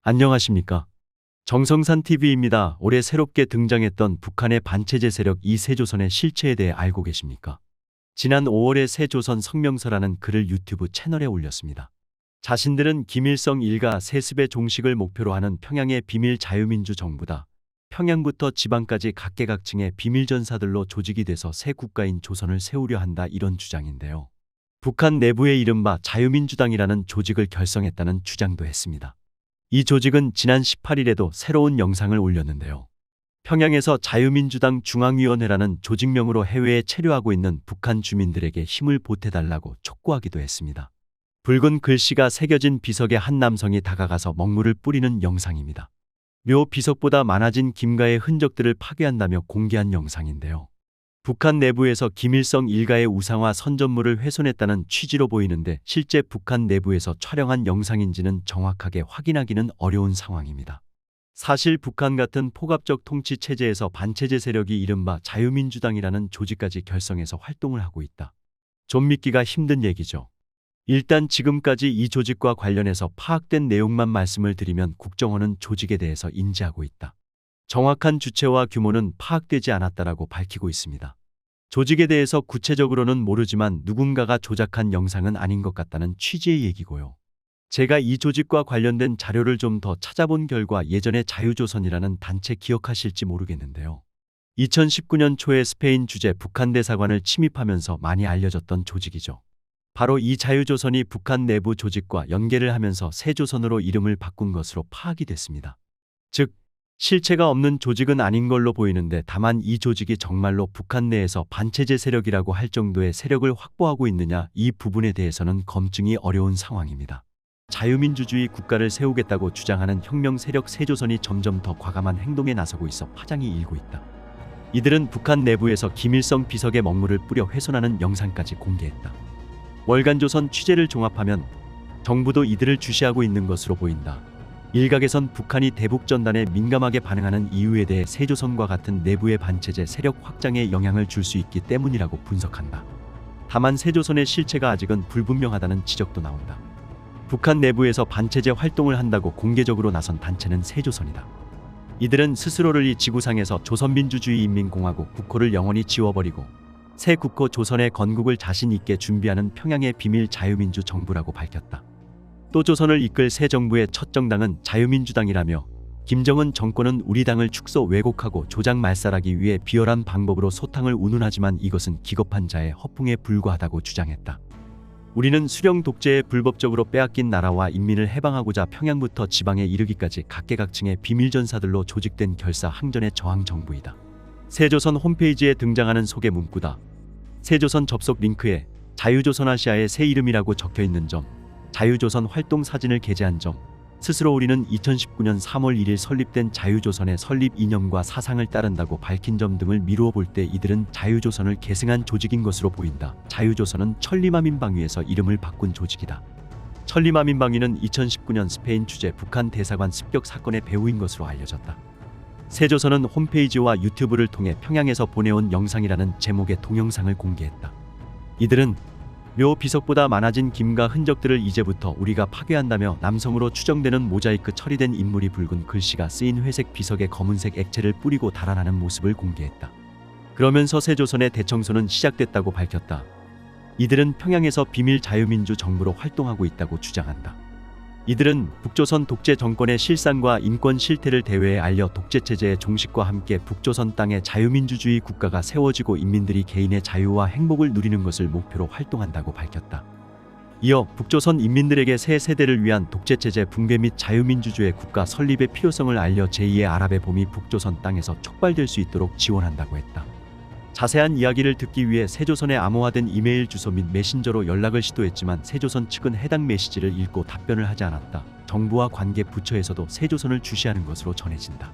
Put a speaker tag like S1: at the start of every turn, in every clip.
S1: 안녕하십니까? 정성산 TV입니다. 올해 새롭게 등장했던 북한의 반체제 세력 이세조선의 실체에 대해 알고 계십니까? 지난 5월에 세조선 성명서라는 글을 유튜브 채널에 올렸습니다. 자신들은 김일성 일가 세습의 종식을 목표로 하는 평양의 비밀 자유민주 정부다. 평양부터 지방까지 각계각층의 비밀전사들로 조직이 돼서 새 국가인 조선을 세우려 한다, 이런 주장인데요. 북한 내부의 이른바 자유민주당이라는 조직을 결성했다는 주장도 했습니다. 이 조직은 지난 18일에도 새로운 영상을 올렸는데요. 평양에서 자유민주당 중앙위원회라는 조직명으로 해외에 체류하고 있는 북한 주민들에게 힘을 보태달라고 촉구하기도 했습니다. 붉은 글씨가 새겨진 비석에 한 남성이 다가가서 먹물을 뿌리는 영상입니다. 묘 비석보다 많아진 김가의 흔적들을 파괴한다며 공개한 영상인데요. 북한 내부에서 김일성 일가의 우상화 선전물을 훼손했다는 취지로 보이는데 실제 북한 내부에서 촬영한 영상인지는 정확하게 확인하기는 어려운 상황입니다. 사실 북한 같은 포갑적 통치 체제에서 반체제 세력이 이른바 자유민주당이라는 조직까지 결성해서 활동을 하고 있다. 좀 믿기가 힘든 얘기죠. 일단 지금까지 이 조직과 관련해서 파악된 내용만 말씀을 드리면 국정원은 조직에 대해서 인지하고 있다. 정확한 주체와 규모는 파악되지 않았다라고 밝히고 있습니다. 조직에 대해서 구체적으로는 모르지만 누군가가 조작한 영상은 아닌 것 같다는 취지의 얘기고요. 제가 이 조직과 관련된 자료를 좀 더 찾아본 결과 예전에 자유조선이라는 단체 기억하실지 모르겠는데요. 2019년 초에 스페인 주재 북한 대사관을 침입하면서 많이 알려졌던 조직이죠. 바로 이 자유조선이 북한 내부 조직과 연계를 하면서 세조선으로 이름을 바꾼 것으로 파악이 됐습니다. 즉, 실체가 없는 조직은 아닌 걸로 보이는데 다만 이 조직이 정말로 북한 내에서 반체제 세력이라고 할 정도의 세력을 확보하고 있느냐, 이 부분에 대해서는 검증이 어려운 상황입니다. 자유민주주의 국가를 세우겠다고 주장하는 혁명 세력 세조선이 점점 더 과감한 행동에 나서고 있어 파장이 일고 있다. 이들은 북한 내부에서 김일성 비석에 먹물을 뿌려 훼손하는 영상까지 공개했다. 월간조선 취재를 종합하면 정부도 이들을 주시하고 있는 것으로 보인다. 일각에선 북한이 대북전단에 민감하게 반응하는 이유에 대해 세조선과 같은 내부의 반체제 세력 확장에 영향을 줄 수 있기 때문이라고 분석한다. 다만 세조선의 실체가 아직은 불분명하다는 지적도 나온다. 북한 내부에서 반체제 활동을 한다고 공개적으로 나선 단체는 세조선이다. 이들은 스스로를 이 지구상에서 조선민주주의인민공화국 국호를 영원히 지워버리고 새 국호 조선의 건국을 자신 있게 준비하는 평양의 비밀 자유민주 정부라고 밝혔다. 또 조선을 이끌 새 정부의 첫 정당은 자유민주당이라며 김정은 정권은 우리 당을 축소 왜곡하고 조작 말살하기 위해 비열한 방법으로 소탕을 운운하지만 이것은 기겁한 자의 허풍에 불과하다고 주장했다. 우리는 수령 독재에 불법적으로 빼앗긴 나라와 인민을 해방하고자 평양부터 지방에 이르기까지 각계각층의 비밀전사들로 조직된 결사 항전의 저항 정부이다. 세조선 홈페이지에 등장하는 소개 문구다. 세조선 접속 링크에 자유조선아시아의 새 이름이라고 적혀있는 점, 자유조선 활동 사진을 게재한 점, 스스로 우리는 2019년 3월 1일 설립된 자유조선의 설립 이념과 사상을 따른다고 밝힌 점 등을 미루어 볼 때 이들은 자유조선을 계승한 조직인 것으로 보인다. 자유조선은 천리마민방위에서 이름을 바꾼 조직이다. 천리마민방위는 2019년 스페인 주재 북한 대사관 습격 사건의 배후인 것으로 알려졌다. 세조선은 홈페이지와 유튜브를 통해 평양에서 보내온 영상이라는 제목의 동영상을 공개했다. 이들은 묘 비석보다 많아진 김가 흔적들을 이제부터 우리가 파괴한다며 남성으로 추정되는 모자이크 처리된 인물이 붉은 글씨가 쓰인 회색 비석에 검은색 액체를 뿌리고 달아나는 모습을 공개했다. 그러면서 세조선의 대청소는 시작됐다고 밝혔다. 이들은 평양에서 비밀 자유민주 정부로 활동하고 있다고 주장한다. 이들은 북조선 독재 정권의 실상과 인권 실태를 대외에 알려 독재체제의 종식과 함께 북조선 땅에 자유민주주의 국가가 세워지고 인민들이 개인의 자유와 행복을 누리는 것을 목표로 활동한다고 밝혔다. 이어 북조선 인민들에게 새 세대를 위한 독재체제 붕괴 및 자유민주주의 국가 설립의 필요성을 알려 제2의 아랍의 봄이 북조선 땅에서 촉발될 수 있도록 지원한다고 했다. 자세한 이야기를 듣기 위해 세조선에 암호화된 이메일 주소 및 메신저로 연락을 시도했지만 세조선 측은 해당 메시지를 읽고 답변을 하지 않았다. 정부와 관계 부처에서도 세조선을 주시하는 것으로 전해진다.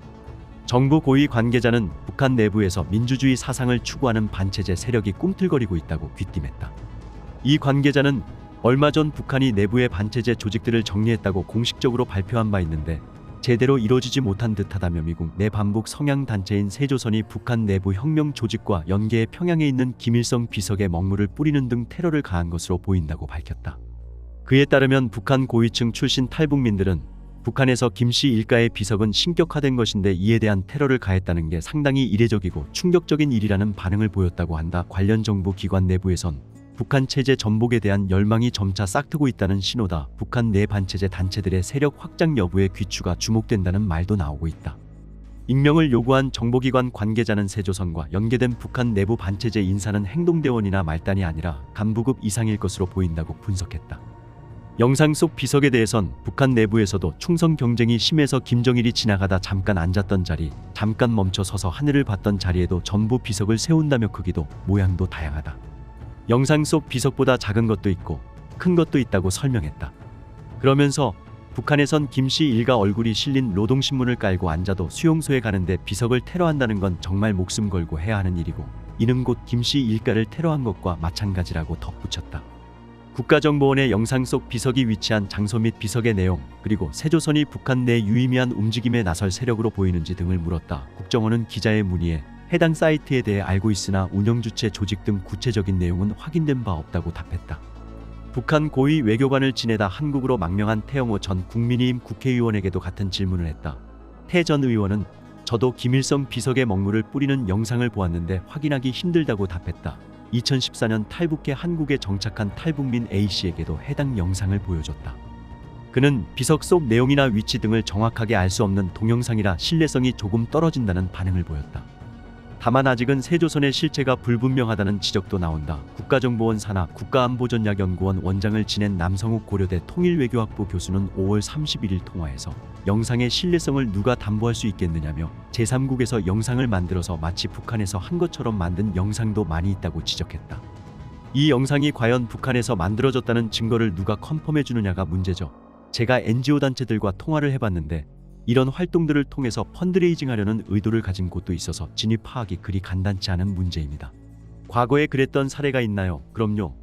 S1: 정부 고위 관계자는 북한 내부에서 민주주의 사상을 추구하는 반체제 세력이 꿈틀거리고 있다고 귀띔했다. 이 관계자는 얼마 전 북한이 내부의 반체제 조직들을 정리했다고 공식적으로 발표한 바 있는데 제대로 이루어지지 못한 듯하다며 미국 내 반북 성향 단체인 세조선이 북한 내부 혁명 조직과 연계해 평양에 있는 김일성 비석에 먹물을 뿌리는 등 테러를 가한 것으로 보인다고 밝혔다. 그에 따르면 북한 고위층 출신 탈북민들은 북한에서 김씨 일가의 비석은 신격화된 것인데 이에 대한 테러를 가했다는 게 상당히 이례적이고 충격적인 일이라는 반응을 보였다고 한다. 관련 정부 기관 내부에선 북한 체제 전복에 대한 열망이 점차 싹트고 있다는 신호다. 북한 내 반체제 단체들의 세력 확장 여부에 귀추가 주목된다는 말도 나오고 있다. 익명을 요구한 정보기관 관계자는 세조선과 연계된 북한 내부 반체제 인사는 행동대원이나 말단이 아니라 간부급 이상일 것으로 보인다고 분석했다. 영상 속 비석에 대해선 북한 내부에서도 충성 경쟁이 심해서 김정일이 지나가다 잠깐 앉았던 자리, 잠깐 멈춰 서서 하늘을 봤던 자리에도 전부 비석을 세운다며 크기도 모양도 다양하다. 영상 속 비석보다 작은 것도 있고 큰 것도 있다고 설명했다. 그러면서 북한에선 김씨 일가 얼굴이 실린 노동신문을 깔고 앉아도 수용소에 가는데 비석을 테러한다는 건 정말 목숨 걸고 해야 하는 일이고 이는 곧 김씨 일가를 테러한 것과 마찬가지라고 덧붙였다. 국가정보원의 영상 속 비석이 위치한 장소 및 비석의 내용, 그리고 세조선이 북한 내 유의미한 움직임에 나설 세력으로 보이는지 등을 물었다. 국정원은 기자의 문의에 해당 사이트에 대해 알고 있으나 운영주체 조직 등 구체적인 내용은 확인된 바 없다고 답했다. 북한 고위 외교관을 지내다 한국으로 망명한 태영호 전 국민의힘 국회의원에게도 같은 질문을 했다. 태 전 의원은 저도 김일성 비석의 먹물을 뿌리는 영상을 보았는데 확인하기 힘들다고 답했다. 2014년 탈북해 한국에 정착한 탈북민 A씨에게도 해당 영상을 보여줬다. 그는 비석 속 내용이나 위치 등을 정확하게 알 수 없는 동영상이라 신뢰성이 조금 떨어진다는 반응을 보였다. 다만 아직은 세조선의 실체가 불분명하다는 지적도 나온다. 국가정보원 산하 국가안보전략연구원 원장을 지낸 남성욱 고려대 통일외교학부 교수는 5월 31일 통화에서 영상의 신뢰성을 누가 담보할 수 있겠느냐며 제3국에서 영상을 만들어서 마치 북한에서 한 것처럼 만든 영상도 많이 있다고 지적했다. 이 영상이 과연 북한에서 만들어졌다는 증거를 누가 컨펌해 주느냐가 문제죠. 제가 NGO 단체들과 통화를 해봤는데 이런 활동들을 통해서 펀드레이징하려는 의도를 가진 곳도 있어서 진입 파악이 그리 간단치 않은 문제입니다. 과거에 그랬던 사례가 있나요? 그럼요.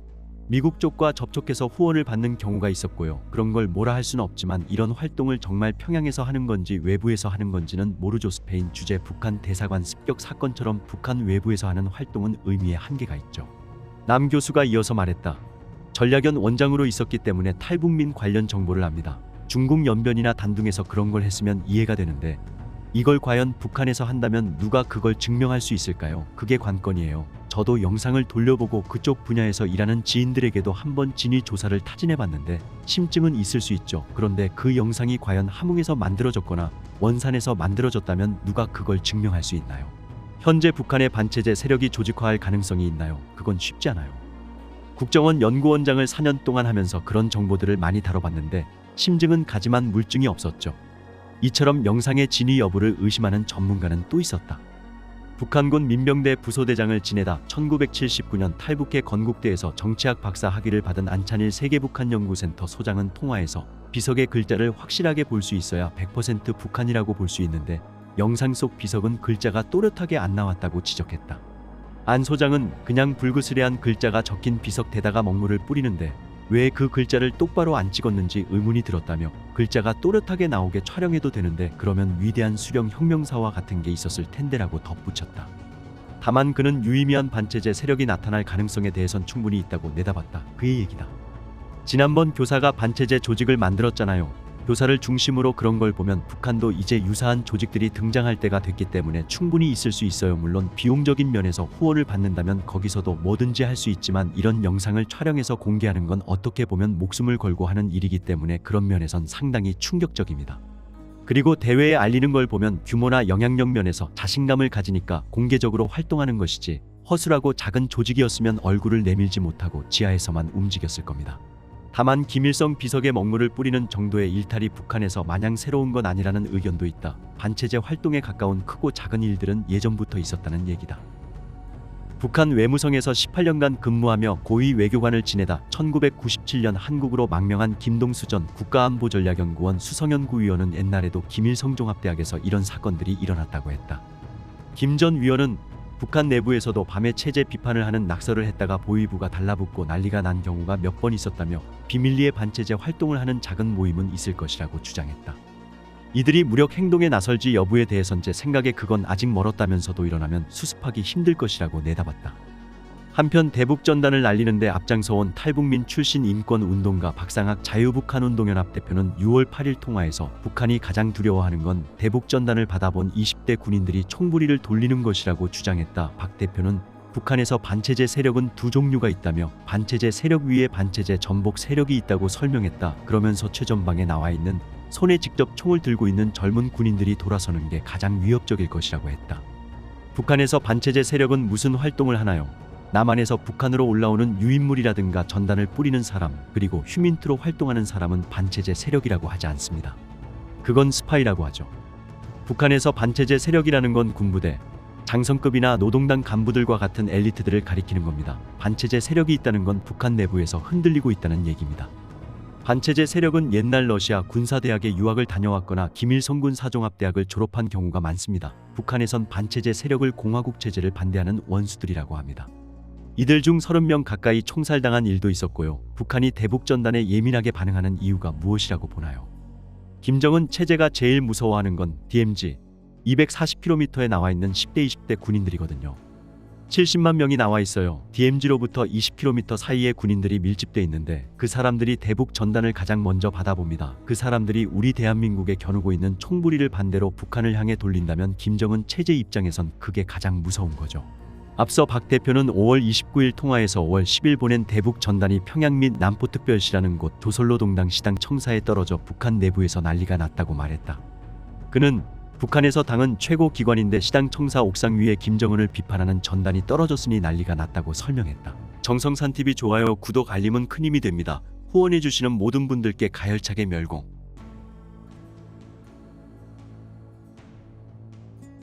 S1: 미국 쪽과 접촉해서 후원을 받는 경우가 있었고요. 그런 걸 뭐라 할 수는 없지만 이런 활동을 정말 평양에서 하는 건지 외부에서 하는 건지는 모르죠. 스페인 주재 북한 대사관 습격 사건처럼 북한 외부에서 하는 활동은 의미의 한계가 있죠. 남 교수가 이어서 말했다. 전략연 원장으로 있었기 때문에 탈북민 관련 정보를 압니다. 중국 연변이나 단둥에서 그런 걸 했으면 이해가 되는데 이걸 과연 북한에서 한다면 누가 그걸 증명할 수 있을까요? 그게 관건이에요. 저도 영상을 돌려보고 그쪽 분야에서 일하는 지인들에게도 한번 진위 조사를 타진해봤는데 심증은 있을 수 있죠. 그런데 그 영상이 과연 함흥에서 만들어졌거나 원산에서 만들어졌다면 누가 그걸 증명할 수 있나요? 현재 북한의 반체제 세력이 조직화할 가능성이 있나요? 그건 쉽지 않아요. 국정원 연구원장을 4년 동안 하면서 그런 정보들을 많이 다뤄봤는데 심증은 가지만 물증이 없었죠. 이처럼 영상의 진위 여부를 의심하는 전문가는 또 있었다. 북한군 민병대 부소대장을 지내다 1979년 탈북해 건국대에서 정치학 박사 학위를 받은 안찬일 세계북한연구센터 소장은 통화에서 비석의 글자를 확실하게 볼 수 있어야 100% 북한이라고 볼 수 있는데 영상 속 비석은 글자가 또렷하게 안 나왔다고 지적했다. 안 소장은 그냥 불그스레한 글자가 적힌 비석대다가 먹물을 뿌리는데 왜 그 글자를 똑바로 안 찍었는지 의문이 들었다며 글자가 또렷하게 나오게 촬영해도 되는데 그러면 위대한 수령 혁명사와 같은 게 있었을 텐데라고 덧붙였다. 다만 그는 유의미한 반체제 세력이 나타날 가능성에 대해선 충분히 있다고 내다봤다. 그의 얘기다. 지난번 교사가 반체제 조직을 만들었잖아요. 교사를 중심으로 그런 걸 보면 북한도 이제 유사한 조직들이 등장할 때가 됐기 때문에 충분히 있을 수 있어요. 물론 비용적인 면에서 후원을 받는다면 거기서도 뭐든지 할 수 있지만 이런 영상을 촬영해서 공개하는 건 어떻게 보면 목숨을 걸고 하는 일이기 때문에 그런 면에선 상당히 충격적입니다. 그리고 대외에 알리는 걸 보면 규모나 영향력 면에서 자신감을 가지니까 공개적으로 활동하는 것이지 허술하고 작은 조직이었으면 얼굴을 내밀지 못하고 지하에서만 움직였을 겁니다. 다만 김일성 비석에 먹물을 뿌리는 정도의 일탈이 북한에서 마냥 새로운 건 아니라는 의견도 있다. 반체제 활동에 가까운 크고 작은 일들은 예전부터 있었다는 얘기다. 북한 외무성에서 18년간 근무하며 고위 외교관을 지내다 1997년 한국으로 망명한 김동수 전 국가안보전략연구원 수석연구위원은 옛날에도 김일성 종합대학에서 이런 사건들이 일어났다고 했다. 김 전 위원은 북한 내부에서도 밤에 체제 비판을 하는 낙서를 했다가 보위부가 달라붙고 난리가 난 경우가 몇 번 있었다며 비밀리에 반체제 활동을 하는 작은 모임은 있을 것이라고 주장했다. 이들이 무력 행동에 나설지 여부에 대해선 제 생각에 그건 아직 멀었다면서도 일어나면 수습하기 힘들 것이라고 내다봤다. 한편 대북 전단을 날리는데 앞장서온 탈북민 출신 인권운동가 박상학 자유북한운동연합 대표는 6월 8일 통화에서 북한이 가장 두려워하는 건 대북 전단을 받아본 20대 군인들이 총부리를 돌리는 것이라고 주장했다. 박 대표는 북한에서 반체제 세력은 두 종류가 있다며 반체제 세력 위에 반체제 전복 세력이 있다고 설명했다. 그러면서 최전방에 나와 있는 손에 직접 총을 들고 있는 젊은 군인들이 돌아서는 게 가장 위협적일 것이라고 했다. 북한에서 반체제 세력은 무슨 활동을 하나요? 남한에서 북한으로 올라오는 유인물이라든가 전단을 뿌리는 사람, 그리고 휴민트로 활동하는 사람은 반체제 세력이라고 하지 않습니다. 그건 스파이라고 하죠. 북한에서 반체제 세력이라는 건 군부대, 장성급이나 노동당 간부들과 같은 엘리트들을 가리키는 겁니다. 반체제 세력이 있다는 건 북한 내부에서 흔들리고 있다는 얘기입니다. 반체제 세력은 옛날 러시아 군사대학에 유학을 다녀왔거나 김일성군 사종합대학을 졸업한 경우가 많습니다. 북한에선 반체제 세력을 공화국 체제를 반대하는 원수들이라고 합니다. 이들 중 30명 가까이 총살당한 일도 있었고요. 북한이 대북 전단에 예민하게 반응하는 이유가 무엇이라고 보나요? 김정은 체제가 제일 무서워하는 건 DMZ 240km에 나와 있는 10대 20대 군인들이거든요. 70만 명이 나와 있어요. DMZ로부터 20km 사이에 군인들이 밀집돼 있는데 그 사람들이 대북 전단을 가장 먼저 받아봅니다. 그 사람들이 우리 대한민국에 겨누고 있는 총부리를 반대로 북한을 향해 돌린다면 김정은 체제 입장에선 그게 가장 무서운 거죠. 앞서 박 대표는 5월 29일 통화에서 5월 10일 보낸 대북 전단이 평양 및 남포특별시라는 곳 조선노동당 시당 청사에 떨어져 북한 내부에서 난리가 났다고 말했다. 그는 북한에서 당은 최고 기관인데 시당 청사 옥상 위에 김정은을 비판하는 전단이 떨어졌으니 난리가 났다고 설명했다. 정성산TV 좋아요, 구독, 알림은 큰 힘이 됩니다. 후원해주시는 모든 분들께 가열차게 멸공.